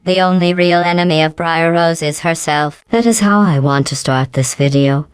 The only real enemy of Briar Rose is herself. That is how I want to start this video.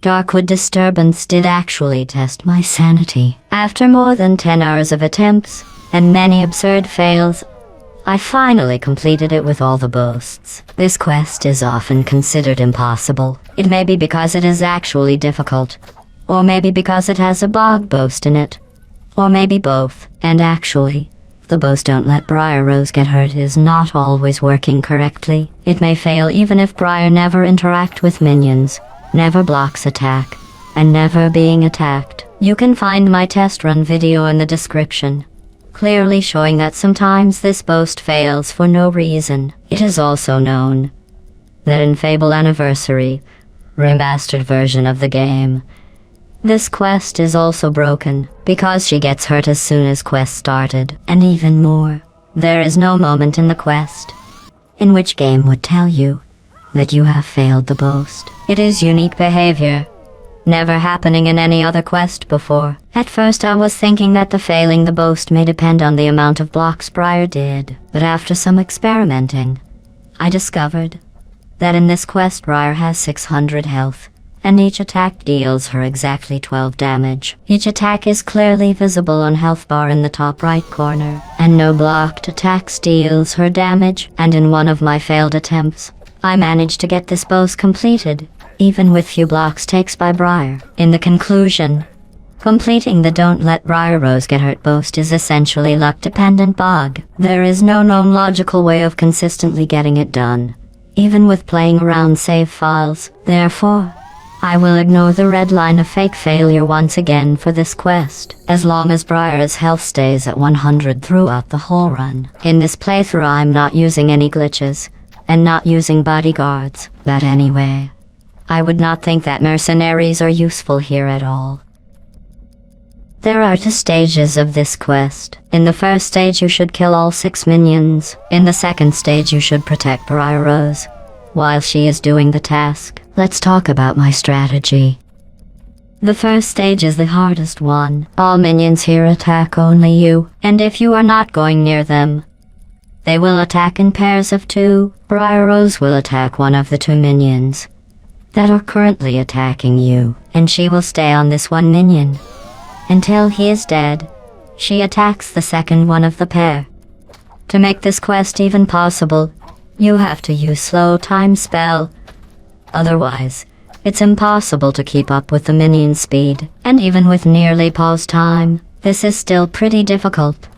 Darkwood Disturbance did actually test my sanity. After more than 10 hours of attempts, and many absurd fails, I finally completed it with all the boasts. This quest is often considered impossible. It may be because it is actually difficult, or maybe because it has a bug boast in it, or maybe both. And actually, the boast "don't let Briar Rose get hurt" is not always working correctly. It may fail even if Briar never interact with minions, never blocks attack, and never being attacked. You can find my test run video in the description, clearly showing that sometimes this boast fails for no reason. It is also known that in Fable Anniversary, remastered version of the game, this quest is also broken, because she gets hurt as soon as quest started. And even more, there is no moment in the quest in which game would tell you that you have failed the boast. It is unique behavior, never happening in any other quest before. At first I was thinking that the failing the boast may depend on the amount of blocks Briar did, but after some experimenting, I discovered that in this quest Briar has 600 health, and each attack deals her exactly 12 damage. Each attack is clearly visible on health bar in the top right corner, and no blocked attacks deals her damage. And in one of my failed attempts, I managed to get this boast completed, even with few blocks takes by Briar. In the conclusion, completing the "don't let Briar Rose get hurt" boast is essentially luck-dependent bug. There is no known logical way of consistently getting it done, even with playing around save files. Therefore, I will ignore the red line of fake failure once again for this quest, as long as Briar's health stays at 100 throughout the whole run. In this playthrough I'm not using any glitches, and not using bodyguards, but anyway, I would not think that mercenaries are useful here at all. There are 2 stages of this quest. In the first stage you should kill all 6 minions. In the second stage you should protect Briar Rose while she is doing the task. Let's talk about my strategy. The first stage is the hardest one. All minions here attack only you, and if you are not going near them, they will attack in pairs of 2. Briar Rose will attack one of the 2 minions that are currently attacking you, and she will stay on this one minion until he is dead. She attacks the second one of the pair. To make this quest even possible, you have to use slow time spell. Otherwise, it's impossible to keep up with the minion speed. And even with nearly pause time, this is still pretty difficult.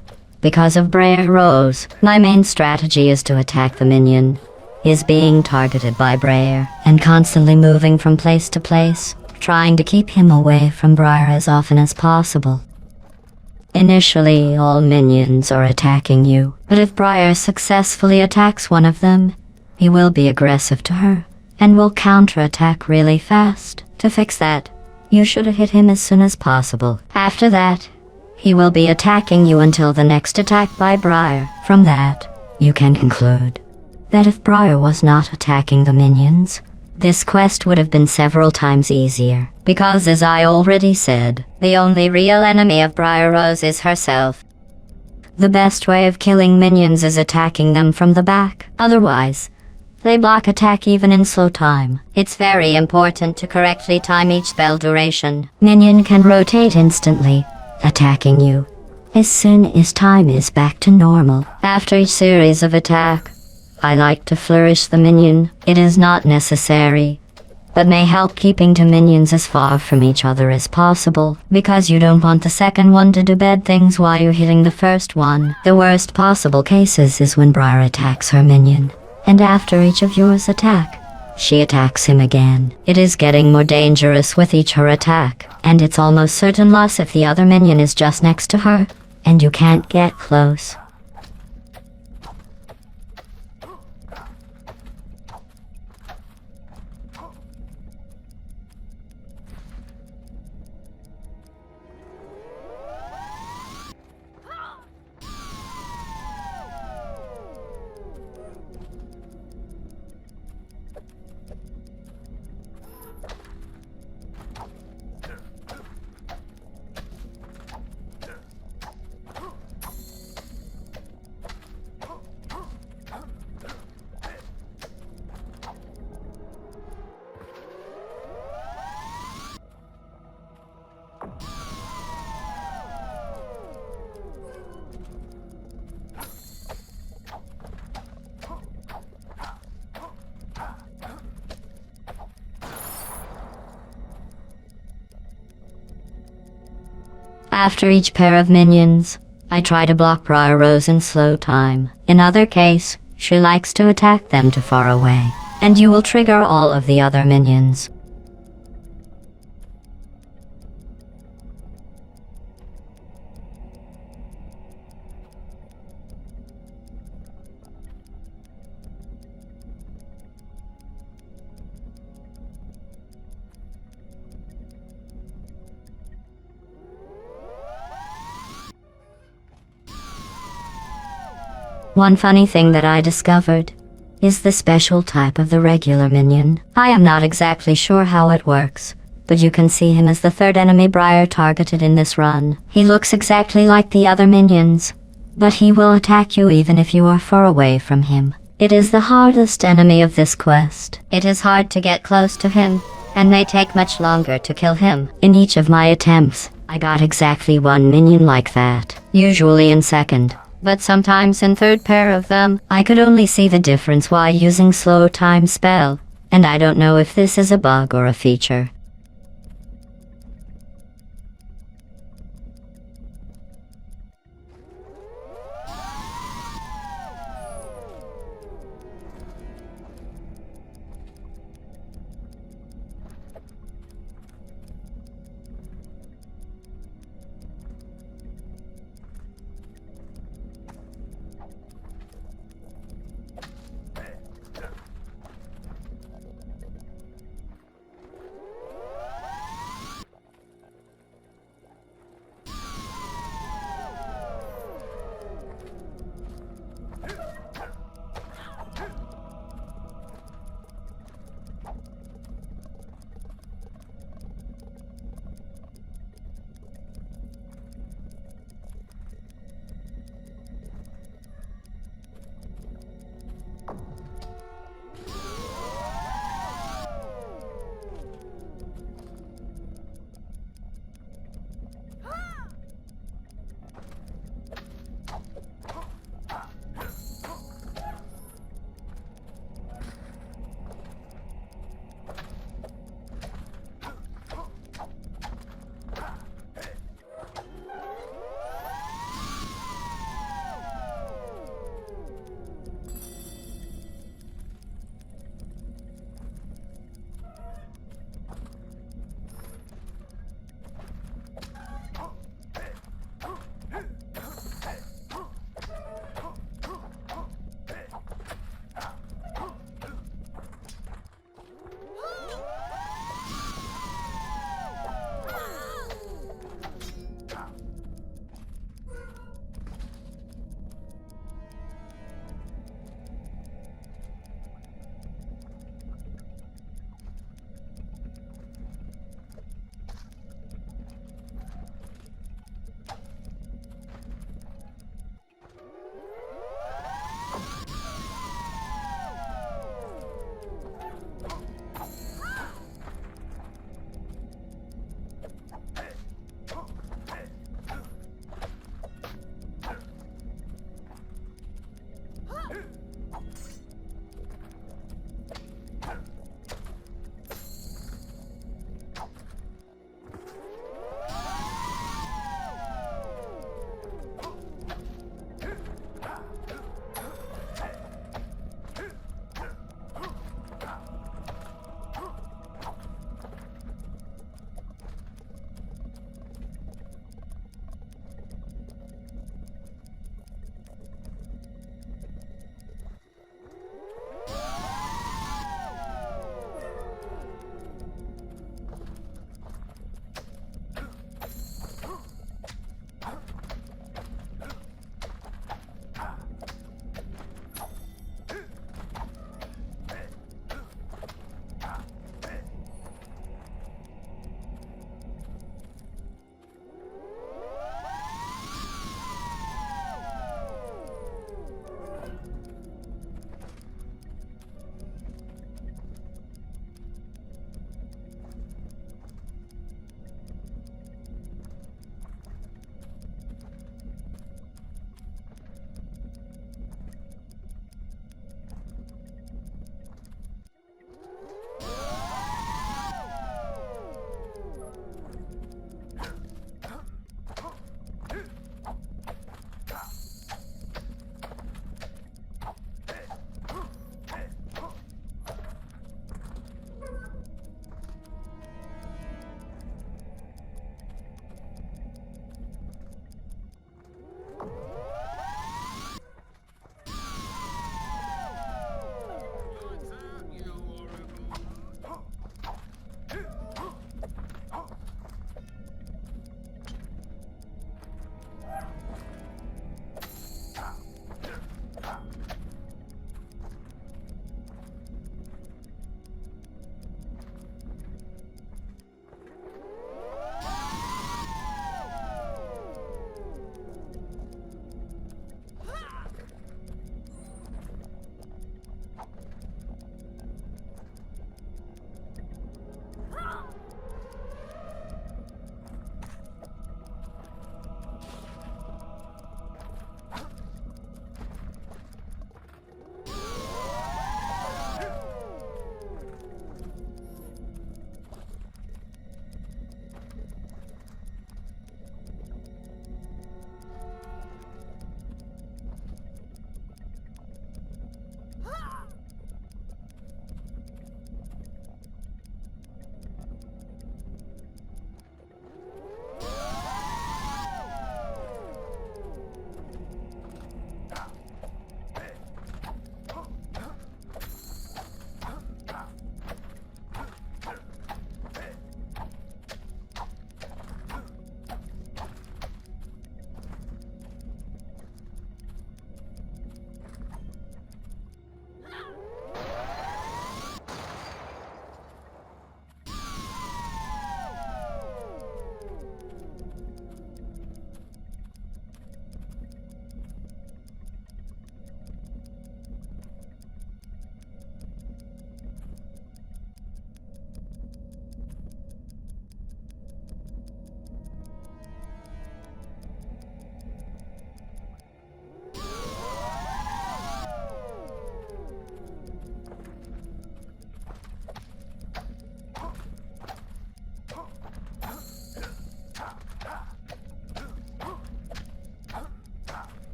Because of Briar Rose, my main strategy is to attack the minion is being targeted by Briar, and constantly moving from place to place, trying to keep him away from Briar as often as possible. Initially, all minions are attacking you, but if Briar successfully attacks one of them, he will be aggressive to her, and will counterattack really fast. To fix that, you should hit him as soon as possible. After that, he will be attacking you until the next attack by Briar. From that, you can conclude that if Briar was not attacking the minions, this quest would have been several times easier. Because as I already said, the only real enemy of Briar Rose is herself. The best way of killing minions is attacking them from the back. Otherwise, they block attack even in slow time. It's very important to correctly time each spell duration. Minion can rotate instantly, attacking you as soon as time is back to normal. After each series of attack, I like to flourish the minion. It is not necessary, but may help keeping 2 minions as far from each other as possible, because you don't want the second one to do bad things while you're hitting the first one. The worst possible cases is when Briar attacks her minion, and after each of yours attack, she attacks him again. It is getting more dangerous with each her attack, and it's almost certain loss if the other minion is just next to her, and you can't get close. After each pair of minions, I try to block Briar Rose in slow time. In other case, she likes to attack them too far away, and you will trigger all of the other minions. One funny thing that I discovered is the special type of the regular minion. I am not exactly sure how it works, but you can see him as the third enemy Briar targeted in this run. He looks exactly like the other minions, but he will attack you even if you are far away from him. It is the hardest enemy of this quest. It is hard to get close to him, and may take much longer to kill him. In each of my attempts, I got exactly one minion like that, usually in second. But sometimes in third pair of them, I could only see the difference while using slow time spell, and I don't know if this is a bug or a feature.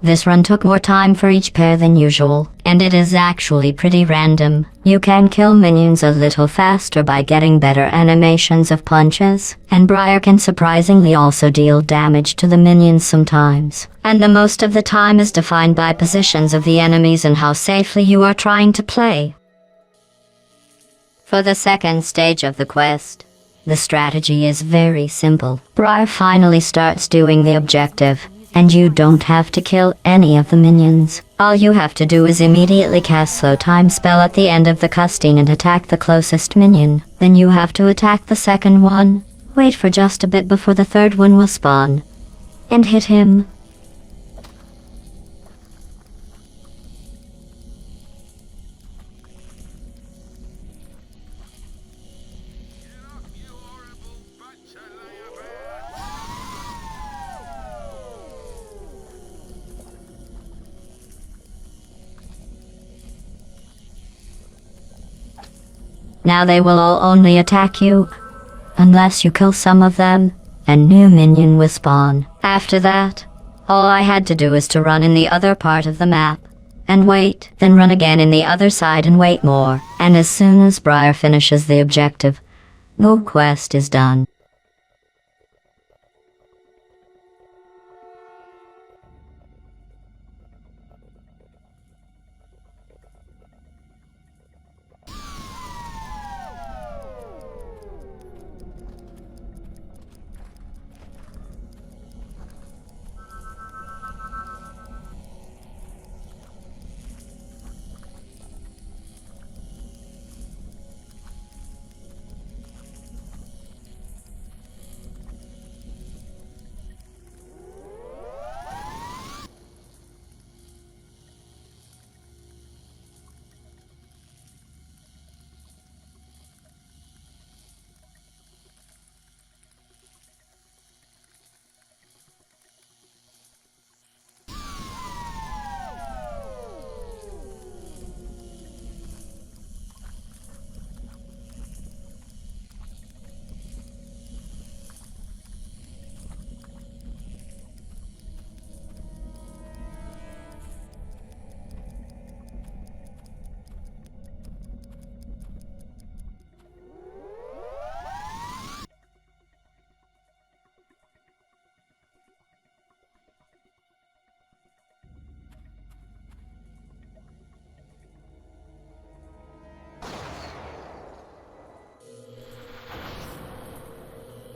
This run took more time for each pair than usual, and it is actually pretty random. You can kill minions a little faster by getting better animations of punches, and Briar can surprisingly also deal damage to the minions sometimes. And the most of the time is defined by positions of the enemies and how safely you are trying to play. For the second stage of the quest, the strategy is very simple. Briar finally starts doing the objective, and you don't have to kill any of the minions. All you have to do is immediately cast slow time spell at the end of the cutscene and attack the closest minion. Then you have to attack the second one, wait for just a bit before the third one will spawn, and hit him. Now they will all only attack you, unless you kill some of them, and new minion will spawn. After that, all I had to do is to run in the other part of the map, and wait, then run again in the other side and wait more, and as soon as Briar finishes the objective, the quest is done.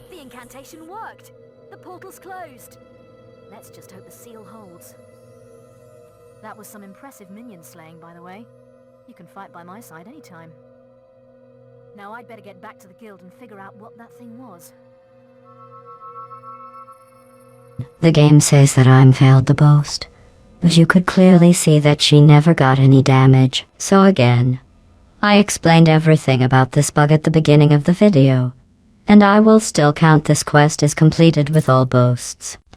The incantation worked! The portal's closed! Let's just hope the seal holds. That was some impressive minion slaying, by the way. You can fight by my side anytime. Now I'd better get back to the guild and figure out what that thing was. The game says that I'm failed to boast, but you could clearly see that she never got any damage. So again, I explained everything about this bug at the beginning of the video, and I will still count this quest as completed with all boasts.